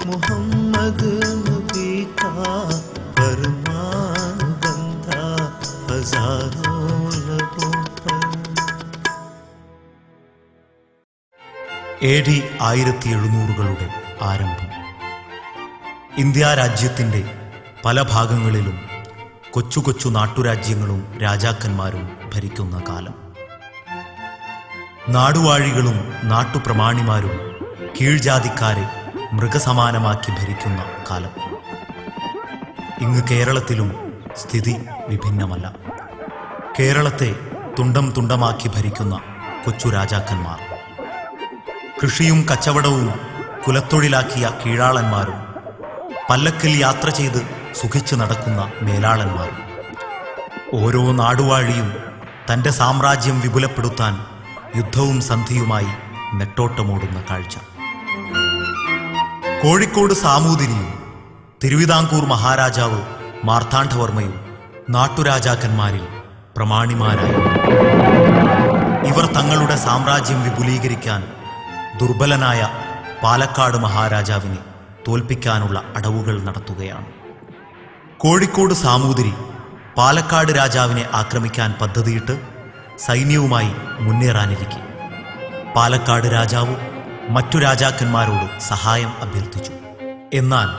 मोहम्मद नबी का फरमान बंधा हजारों लबों पर। AD 1700-കളുടെ ആരംഭം. ഇന്ത്യ രാജ്യത്തിൻ്റെ പല ഭാഗങ്ങളിലും കൊച്ചു കൊച്ചു നാട്ടുരാജ്യങ്ങളും രാജാക്കന്മാരും ഭരിക്കുന്ന കാലം. നാടുവാഴികളും നാട്ടുപ്രമാണിമാരും കീഴ്ജാതിക്കാരെ മൃഗസമാനമാക്കി ഭരിക്കുന്ന കാലം. ഇങ്ങ് കേരളത്തിലും സ്ഥിതി വിഭിന്നമല്ല. കേരളത്തെ തുണ്ടം തുണ്ടമാക്കി ഭരിക്കുന്ന കൊച്ചു രാജാക്കന്മാർ, കൃഷിയും കച്ചവടവും കുലത്തൊഴിലാക്കിയ കീഴാളന്മാരും, പല്ലക്കിൽ യാത്ര ചെയ്ത് സുഖിച്ചു നടക്കുന്ന മേലാളന്മാരും, ഓരോ നാടുവാഴിയും തൻ്റെ സാമ്രാജ്യം വിപുലപ്പെടുത്താൻ യുദ്ധവും സന്ധിയുമായി നെട്ടോട്ടമോടുന്ന കാഴ്ച. കോഴിക്കോട് സാമൂതിരിയും തിരുവിതാംകൂർ മഹാരാജാവ് മാർത്താണ്ഡവർമ്മയും നാട്ടുരാജാക്കന്മാരിൽ പ്രമാണിമാരായി. ഇവർ തങ്ങളുടെ സാമ്രാജ്യം വിപുലീകരിക്കാൻ ദുർബലനായ പാലക്കാട് മഹാരാജാവിനെ തോൽപ്പിക്കാനുള്ള അടവുകൾ നടത്തുകയാണ്. കോഴിക്കോട് സാമൂതിരി പാലക്കാട് രാജാവിനെ ആക്രമിക്കാൻ പദ്ധതിയിട്ട് സൈന്യവുമായി മുന്നേറാനിരിക്കെ പാലക്കാട് രാജാവ് മറ്റു രാജാക്കന്മാരോട് സഹായം അഭ്യർത്ഥിച്ചു. എന്നാൽ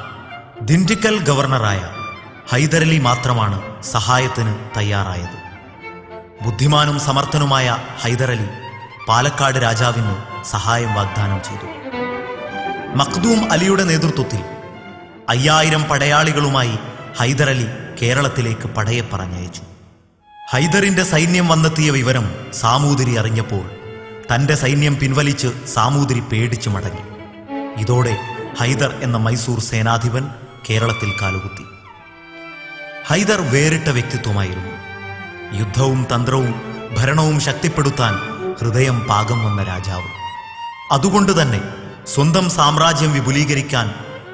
ദിണ്ടിക്കൽ ഗവർണറായ ഹൈദരലി മാത്രമാണ് സഹായത്തിന് തയ്യാറായത്. ബുദ്ധിമാനും സമർത്ഥനുമായ ഹൈദരലി പാലക്കാട് രാജാവിന് സഹായം വാഗ്ദാനം ചെയ്തു. മഖ്ദൂം അലിയുടെ നേതൃത്വത്തിൽ 5000 പടയാളികളുമായി ഹൈദരലി കേരളത്തിലേക്ക് പടയെ പറഞ്ഞയച്ചു. ഹൈദറിന്റെ സൈന്യം വന്നെത്തിയ വിവരം സാമൂതിരി അറിഞ്ഞപ്പോൾ തന്റെ സൈന്യം പിൻവലിച്ച് സാമൂതിരി പേടിച്ചു മടങ്ങി. ഇതോടെ ഹൈദർ എന്ന മൈസൂർ സേനാധിപൻ കേരളത്തിൽ കാലുകുത്തി. ഹൈദർ വേറിട്ട വ്യക്തിത്വമായിരുന്നു. യുദ്ധവും തന്ത്രവും ഭരണവും ശക്തിപ്പെടുത്താൻ ഹൃദയം പാകം വന്ന രാജാവ്. അതുകൊണ്ട് തന്നെ സ്വന്തം സാമ്രാജ്യം വിപുലീകരിക്കാൻ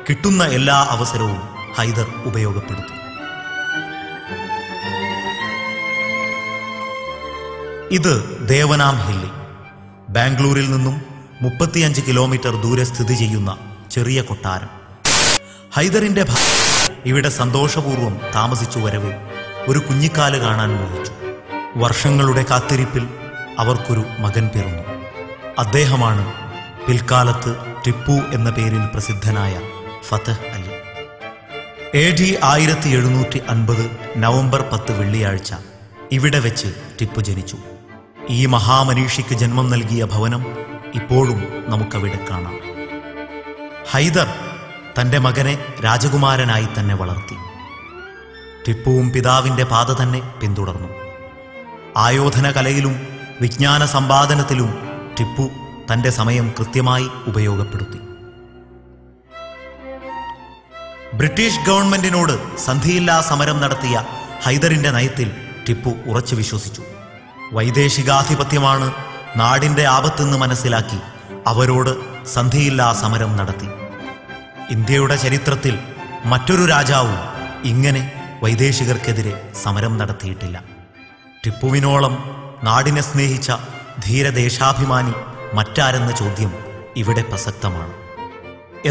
കിട്ടുന്ന എല്ലാ അവസരവും ഹൈദർ ഉപയോഗപ്പെടുത്തി. ഇത് ദേവനാം ഹില്ലി, ബാംഗ്ലൂരിൽ നിന്നും 35 കിലോമീറ്റർ ദൂരെ സ്ഥിതി ചെയ്യുന്ന ചെറിയ കൊട്ടാരം. ഹൈദറിന്റെ ഇവിടെ സന്തോഷപൂർവ്വം താമസിച്ചു വരവേ ഒരു കുഞ്ഞിക്കാല് കാണാൻ മോഹിച്ചു. വർഷങ്ങളുടെ കാത്തിരിപ്പിൽ അവർക്കൊരു മകൻ പിറന്നു. അദ്ദേഹമാണ് പിൽക്കാലത്ത് ടിപ്പു എന്ന പേരിൽ പ്രസിദ്ധനായ ഫതഹ് അലി. AD 1750 നവംബർ 10 വെള്ളിയാഴ്ച ഇവിടെ വെച്ച് ടിപ്പു ജനിച്ചു. ഈ മഹാമനീഷിക്ക് ജന്മം നൽകിയ ഭവനം ഇപ്പോഴും നമുക്കവിടെ കാണാം. ഹൈദർ തൻ്റെ മകനെ രാജകുമാരനായി തന്നെ വളർത്തി. ടിപ്പുവും പിതാവിൻ്റെ പാത തന്നെ പിന്തുടർന്നു. ആയോധന കലയിലും വിജ്ഞാന സമ്പാദനത്തിലും ടിപ്പു തൻ്റെ സമയം കൃത്യമായി ഉപയോഗപ്പെടുത്തി. ബ്രിട്ടീഷ് ഗവൺമെന്റിനോട് സന്ധിയില്ലാ സമരം നടത്തിയ ഹൈദറിന്റെ നയത്തിൽ ടിപ്പു ഉറച്ചു വിശ്വസിച്ചു. വൈദേശികാധിപത്യമാണ് നാടിന്റെ ആപത്തെന്ന് മനസ്സിലാക്കി അവരോട് സന്ധിയില്ലാ സമരം നടത്തി. ഇന്ത്യയുടെ ചരിത്രത്തിൽ മറ്റൊരു രാജാവും ഇങ്ങനെ വൈദേശികർക്കെതിരെ സമരം നടത്തിയിട്ടില്ല. ടിപ്പുവിനോളം നാടിനെ സ്നേഹിച്ച ധീരദേശാഭിമാനി മറ്റാരെന്ന ചോദ്യം ഇവിടെ പ്രസക്തമാണ്.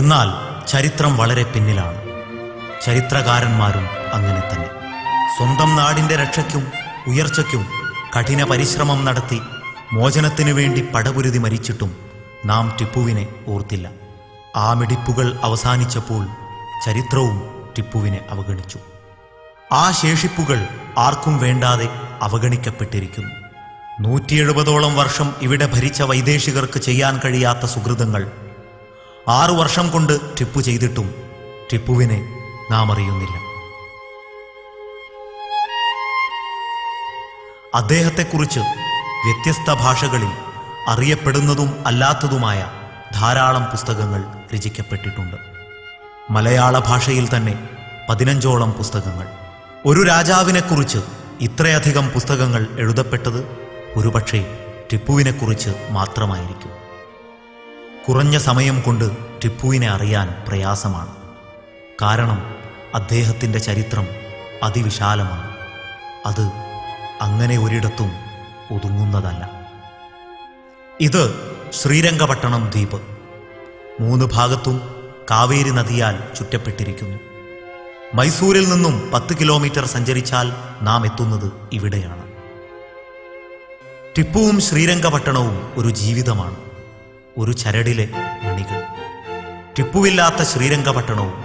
എന്നാൽ ചരിത്രം വളരെ പിന്നിലാണ്. ചരിത്രകാരന്മാരും അങ്ങനെ തന്നെ. സ്വന്തം നാടിന്റെ രക്ഷയ്ക്കും ഉയർച്ചയ്ക്കും കഠിന പരിശ്രമം നടത്തി മോചനത്തിനു വേണ്ടി പടപുരുതി മരിച്ചിട്ടും നാം ടിപ്പുവിനെ ഓർത്തില്ല. ആ മിടിപ്പുകൾ അവസാനിച്ചപ്പോൾ ചരിത്രവും ടിപ്പുവിനെ അവഗണിച്ചു. ആ ശേഷിപ്പുകൾ ആർക്കും വേണ്ടാതെ അവഗണിക്കപ്പെട്ടിരിക്കുന്നു. 170ഓളം വർഷം ഇവിടെ ഭരിച്ച വൈദേശികർക്ക് ചെയ്യാൻ കഴിയാത്ത സുഹൃതങ്ങൾ 6 വർഷം കൊണ്ട് ടിപ്പു ചെയ്തിട്ടും ടിപ്പുവിനെ നാം അറിയുന്നില്ല. അദ്ദേഹത്തെക്കുറിച്ച് വ്യത്യസ്ത ഭാഷകളിൽ അറിയപ്പെടുന്നതും അല്ലാത്തതുമായ ധാരാളം പുസ്തകങ്ങൾ രചിക്കപ്പെട്ടിട്ടുണ്ട്. മലയാള ഭാഷയിൽ തന്നെ 15ഓളം പുസ്തകങ്ങൾ. ഒരു രാജാവിനെക്കുറിച്ച് ഇത്രയധികം പുസ്തകങ്ങൾ എഴുതപ്പെട്ടത് ഒരുപക്ഷെ ടിപ്പുവിനെക്കുറിച്ച് മാത്രമായിരിക്കും. കുറഞ്ഞ സമയം കൊണ്ട് ടിപ്പുവിനെ അറിയാൻ പ്രയാസമാണ്. കാരണം അദ്ദേഹത്തിൻ്റെ ചരിത്രം അതിവിശാലമാണ്. അത് അങ്ങനെ ഒരിടത്തും ഒതുങ്ങുന്നതല്ല. ഇത് ശ്രീരംഗപട്ടണം ദ്വീപ്. 3 ഭാഗത്തും കാവേരി നദിയാൽ ചുറ്റപ്പെട്ടിരിക്കുന്നു. മൈസൂരിൽ നിന്നും 10 കിലോമീറ്റർ സഞ്ചരിച്ചാൽ നാം എത്തുന്നത് ഇവിടെയാണ്. ടിപ്പുവും ശ്രീരംഗപട്ടണവും ഒരു ജീവിതമാണ്, ഒരു ചരടിലെ മണികൾ. ടിപ്പുവില്ലാത്ത ശ്രീരംഗപട്ടണവും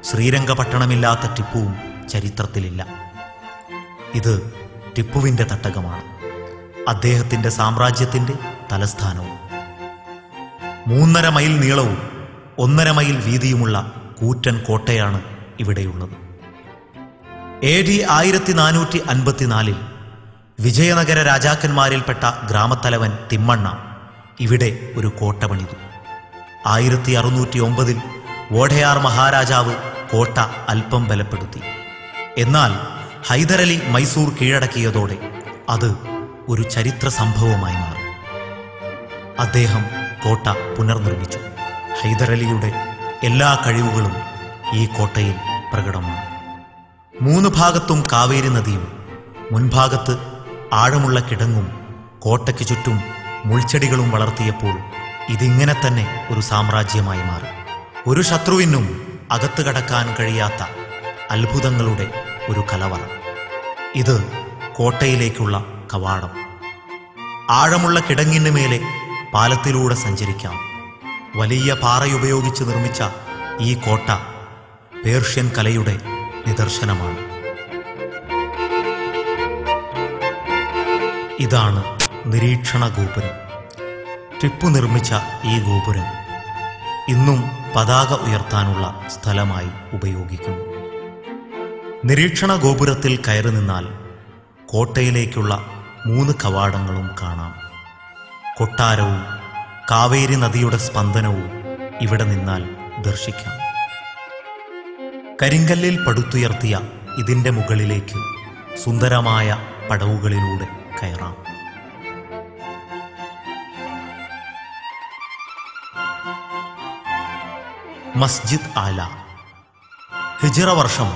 ശ്രീരംഗപട്ടണമില്ലാത്ത ടിപ്പുവും ചരിത്രത്തിലില്ല. ഇത് ടിപ്പുവിൻ്റെ തട്ടകമാണ്, അദ്ദേഹത്തിൻ്റെ സാമ്രാജ്യത്തിൻ്റെ തലസ്ഥാനവും. 3.5 മൈൽ നീളവും 1.5 മൈൽ വീതിയുമുള്ള കൂറ്റൻ കോട്ടയാണ് ഇവിടെയുള്ളത്. AD 1454 വിജയനഗര രാജാക്കന്മാരിൽപ്പെട്ട ഗ്രാമത്തലവൻ തിമ്മണ്ണ ഇവിടെ ഒരു കോട്ട പണിതു. 1609 വോഡയാർ മഹാരാജാവ് കോട്ട അല്പം ബലപ്പെടുത്തി. എന്നാൽ ഹൈദരലി മൈസൂർ കീഴടക്കിയതോടെ അത് ഒരു ചരിത്ര സംഭവമായി മാറി. അദ്ദേഹം കോട്ട പുനർനിർമ്മിച്ചു. ഹൈദരലിയുടെ എല്ലാ കഴിവുകളും ഈ കോട്ടയിൽ പ്രകടമാണ്. 3 ഭാഗത്തും കാവേരി നദിയും മുൻഭാഗത്ത് ആഴമുള്ള കിടങ്ങും കോട്ടയ്ക്ക് ചുറ്റും മുൾച്ചെടികളും വളർത്തിയപ്പോൾ ഇതിങ്ങനെ തന്നെ ഒരു സാമ്രാജ്യമായി മാറി. ഒരു ശത്രുവിനും അകത്ത് കടക്കാൻ കഴിയാത്ത അത്ഭുതങ്ങളുടെ ഒരു കലവറ. ഇത് കോട്ടയിലേക്കുള്ള കവാടം. ആഴമുള്ള കിടങ്ങിന് മേലെ പാലത്തിലൂടെ സഞ്ചരിക്കാം. വലിയ പാറയുപയോഗിച്ച് നിർമ്മിച്ച ഈ കോട്ട പേർഷ്യൻ കലയുടെ നിദർശനമാണ്. ഇതാണ് നിരീക്ഷണ ഗോപുരം. ടിപ്പു നിർമ്മിച്ച ഈ ഗോപുരം ഇന്നും പതാക ഉയർത്താനുള്ള സ്ഥലമായി ഉപയോഗിക്കുന്നു. നിരീക്ഷണ ഗോപുരത്തിൽ കയറി നിന്നാൽ കോട്ടയിലേക്കുള്ള 3 കവാടങ്ങളും കാണാം. കൊട്ടാരവും കാവേരി നദിയുടെ സ്പന്ദനവും ഇവിടെ നിന്നാൽ ദർശിക്കാം. കരിങ്കല്ലിൽ പടുത്തുയർത്തിയ ഇതിൻ്റെ മുകളിലേക്ക് സുന്ദരമായ പടവുകളിലൂടെ കയറാം. മസ്ജിദ് ആല. ഹിജ്റ വർഷം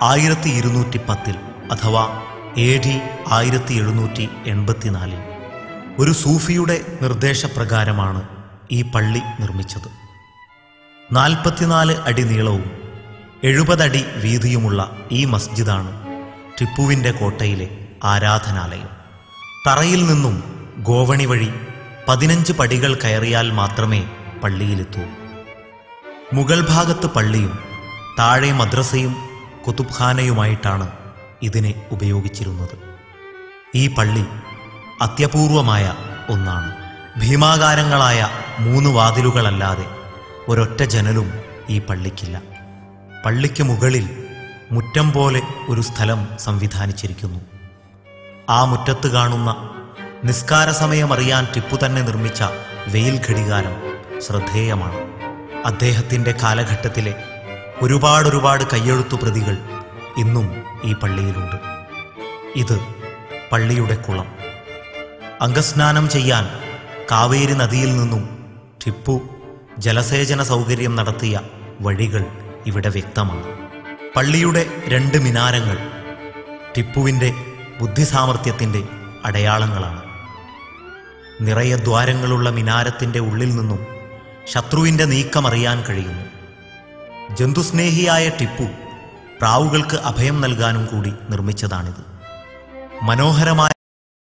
1210 അഥവാ AD 1784 ഒരു സൂഫിയുടെ നിർദ്ദേശപ്രകാരമാണ് ഈ പള്ളി നിർമ്മിച്ചത്. 44 അടി നീളവും 70 അടി വീതിയുമുള്ള ഈ മസ്ജിദാണ് ടിപ്പുവിൻ്റെ കോട്ടയിലെ ആരാധനാലയം. തറയിൽ നിന്നും ഗോവണി വഴി 15 പടികൾ കയറിയാൽ മാത്രമേ പള്ളിയിലെത്തൂ. മുകൾ ഭാഗത്ത് പള്ളിയും താഴെ മദ്രസയും കുതുബ്ഖാനയുമായിട്ടാണ് ഇതിനെ ഉപയോഗിച്ചിരുന്നത്. ഈ പള്ളി അത്യപൂർവമായ ഒന്നാണ്. ഭീമാകാരങ്ങളായ 3 വാതിലുകളല്ലാതെ ഒരൊറ്റ ജനലും ഈ പള്ളിക്കില്ല. പള്ളിക്ക് മുകളിൽ മുറ്റം പോലെ ഒരു സ്ഥലം സംവിധാനിച്ചിരിക്കുന്നു. ആ മുറ്റത്ത് കാണുന്ന നിസ്കാര സമയമറിയാൻ ടിപ്പു തന്നെ നിർമ്മിച്ച വെയിൽ ഘടികാരം ശ്രദ്ധേയമാണ്. അദ്ദേഹത്തിൻ്റെ കാലഘട്ടത്തിലെ ഒരുപാട് കയ്യെഴുത്തു പ്രതികൾ ഇന്നും ഈ പള്ളിയിലുണ്ട്. ഇത് പള്ളിയുടെ കുളം. അംഗസ്നാനം ചെയ്യാൻ കാവേരി നദിയിൽ നിന്നും ടിപ്പു ജലസേചന സൗകര്യം നടത്തിയ വഴികൾ ഇവിടെ വ്യക്തമാണ്. പള്ളിയുടെ 2 മിനാരങ്ങൾ ടിപ്പുവിൻ്റെ ബുദ്ധിസാമർഥ്യത്തിൻ്റെ അടയാളങ്ങളാണ്. നിറയെ ദ്വാരങ്ങളുള്ള മിനാരത്തിൻ്റെ ഉള്ളിൽ നിന്നും ശത്രുവിൻ്റെ നീക്കമറിയാൻ കഴിയുന്നു. ജന്തുസ്നേഹിയായ ടിപ്പു പ്രാവുകൾക്ക് അഭയം നൽകാനും കൂടി നിർമ്മിച്ചതാണിത്. മനോഹരമായ